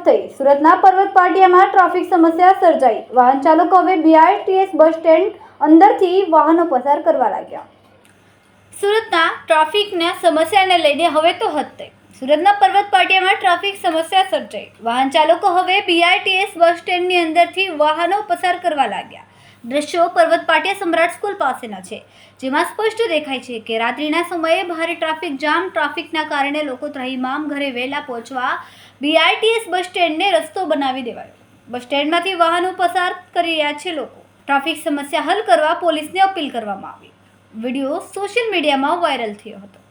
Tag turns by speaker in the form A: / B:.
A: થઈ। સુરતના પર્વત પાટિયામાં ટ્રાફિક સમસ્યા સર્જાઈ। વાહન ચાલકો હવે BRTS બસ સ્ટેન્ડ અંદરથી વાહનો પસાર કરવા લાગ્યા। સુરતના ટ્રાફિકના સમસ્યાને લઈને હવે તો હદ થઈ। સુરતના પર્વત પાટિયામાં ટ્રાફિક સમસ્યા સર્જાઈ। વાહન ચાલકો હવે BRTS બસ સ્ટેન્ડની અંદરથી વાહનો પસાર કરવા લાગ્યા। દ્રશ્યો પર્વત પાટિયા સમ્રાટ સ્કૂલ પાસેના છે, જેમાં સ્પષ્ટ દેખાય છે કે રાત્રિના સમયે ભારે ટ્રાફિકના કારણે લોકો ત્રાહિમામ ઘરે વહેલા પહોંચવા BRTS બસ સ્ટેન્ડને રસ્તો બનાવી દેવાયો। બસ સ્ટેન્ડમાંથી વાહનો પસાર કરી રહ્યા છે લોકો। ટ્રાફિક સમસ્યા હલ કરવા પોલીસને અપીલ કરવામાં આવી। વિડીયો સોશિયલ મીડિયામાં વાયરલ થયો હતો।